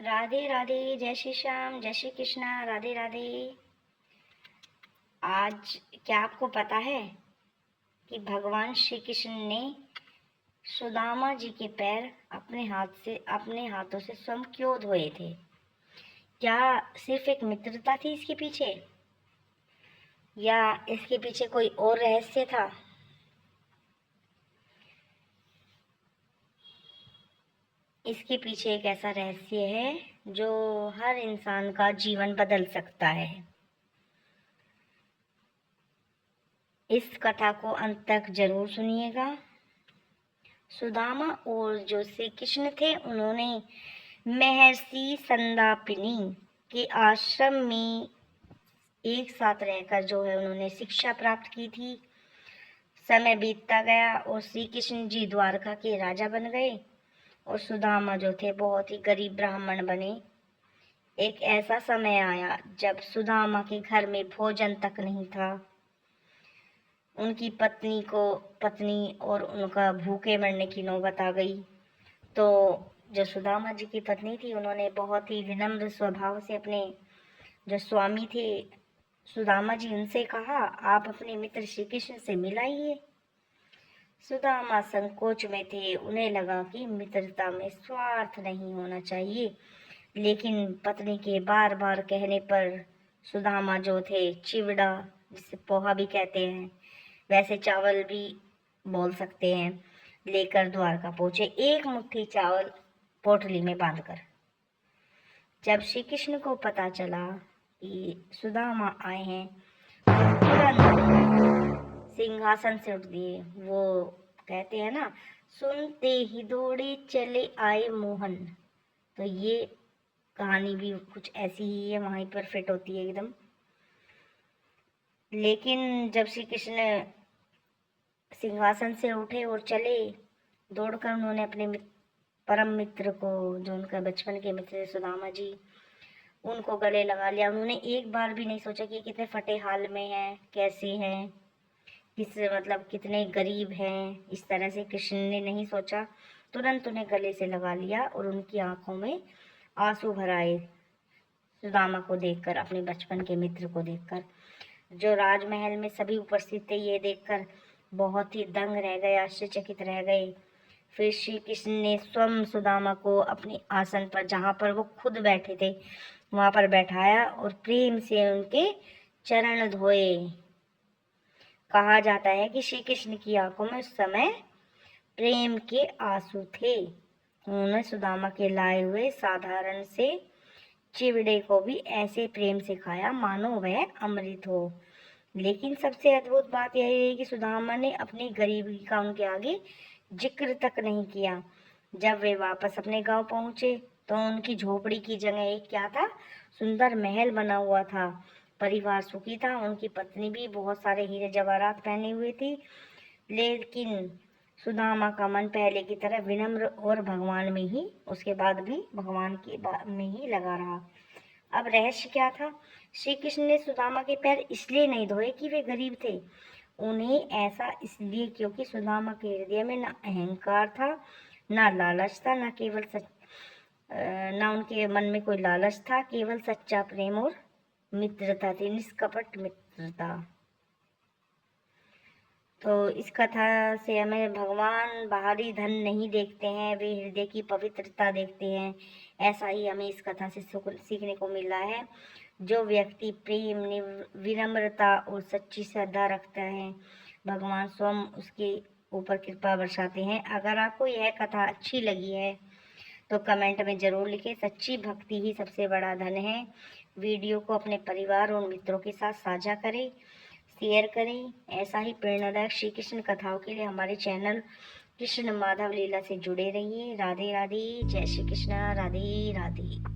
राधे राधे, जय श्री श्याम, जय श्री कृष्णा, राधे राधे। आज क्या आपको पता है कि भगवान श्री कृष्ण ने सुदामा जी के पैर अपने हाथों से स्वयं क्यों धोए थे? क्या सिर्फ एक मित्रता थी इसके पीछे, या इसके पीछे कोई और रहस्य था? इसके पीछे एक ऐसा रहस्य है जो हर इंसान का जीवन बदल सकता है। इस कथा को अंत तक जरूर सुनिएगा। सुदामा और जो श्री कृष्ण थे, उन्होंने महर्षि संदापिनी के आश्रम में एक साथ रहकर जो है उन्होंने शिक्षा प्राप्त की थी। समय बीतता गया और श्री कृष्ण जी द्वारका के राजा बन गए और सुदामा जो थे बहुत ही गरीब ब्राह्मण बने। एक ऐसा समय आया जब सुदामा के घर में भोजन तक नहीं था। उनकी पत्नी और उनका भूखे मरने की नौबत आ गई। तो जो सुदामा जी की पत्नी थी, उन्होंने बहुत ही विनम्र स्वभाव से अपने जो स्वामी थे सुदामा जी, उनसे कहा, आप अपने मित्र श्री कृष्ण से मिलाइए। सुदामा संकोच में थे। उन्हें लगा कि मित्रता में स्वार्थ नहीं होना चाहिए, लेकिन पत्नी के बार बार कहने पर सुदामा जो थे चिवड़ा, जिसे पोहा भी कहते हैं, वैसे चावल भी बोल सकते हैं, लेकर द्वारका पहुंचे, एक मुट्ठी चावल पोटली में बांधकर। जब श्री कृष्ण को पता चला कि सुदामा आए हैं, तो तुरंत सिंहासन से उठ दिए। वो कहते हैं ना, सुनते ही दौड़े चले आए मोहन। तो ये कहानी भी कुछ ऐसी ही है, वहीं पर फिट होती है एकदम। लेकिन जब श्री कृष्ण सिंहासन से उठे और चले, दौड़कर उन्होंने अपने परम मित्र को, जो उनका बचपन के मित्र सुदामा जी, उनको गले लगा लिया। उन्होंने एक बार भी नहीं सोचा कि कितने फटे हाल में हैं, कैसे हैं, कितने गरीब हैं। इस तरह से कृष्ण ने नहीं सोचा, तुरंत उन्हें गले से लगा लिया और उनकी आंखों में आंसू भर आए सुदामा को देखकर, अपने बचपन के मित्र को देखकर। जो राजमहल में सभी उपस्थित थे, ये देखकर बहुत ही दंग रह गए, आश्चर्यचकित रह गए। फिर श्री कृष्ण ने स्वयं सुदामा को अपने आसन पर, जहाँ पर वो खुद बैठे थे, वहां पर बैठाया और प्रेम से उनके चरण धोए। कहा जाता है कि श्री कृष्ण की आंखों में उस समय प्रेम के आंसू थे। उन्होंने सुदामा के लाए हुए साधारण से चिवड़े को भी ऐसे प्रेम से खाया मानो वह अमृत हो। लेकिन सबसे अद्भुत बात यह है कि सुदामा ने अपनी गरीबी का उनके आगे जिक्र तक नहीं किया। जब वे वापस अपने गांव पहुंचे तो उनकी झोपड़ी की जगह एक क्या था, सुंदर महल बना हुआ था। परिवार सुखी था। उनकी पत्नी भी बहुत सारे हीरे जवाहरात पहने हुए थी। लेकिन सुदामा का मन पहले की तरह विनम्र और भगवान में ही, उसके बाद भी भगवान के में ही लगा रहा। अब रहस्य क्या था? श्री कृष्ण ने सुदामा के पैर इसलिए नहीं धोए कि वे गरीब थे। उन्हें ऐसा इसलिए क्योंकि सुदामा के हृदय में ना अहंकार था, ना लालच था, ना उनके मन में कोई लालच था। केवल सच्चा प्रेम और मित्रता थी, निष्कपट मित्रता। तो इस कथा से हमें भगवान बाहरी धन नहीं देखते हैं, वे हृदय की पवित्रता देखते हैं। ऐसा ही हमें इस कथा से सीखने को मिला है। जो व्यक्ति प्रेम, विनम्रता और सच्ची श्रद्धा रखता है, भगवान स्वयं उसके ऊपर कृपा बरसाते हैं। अगर आपको यह कथा अच्छी लगी है तो कमेंट में ज़रूर लिखें। सच्ची भक्ति ही सबसे बड़ा धन है। वीडियो को अपने परिवार और मित्रों के साथ साझा करें, शेयर करें। ऐसा ही प्रेरणादायक श्री कृष्ण कथाओं के लिए हमारे चैनल कृष्ण माधव लीला से जुड़े रहिए। राधे राधे, जय श्री कृष्ण, राधे राधे।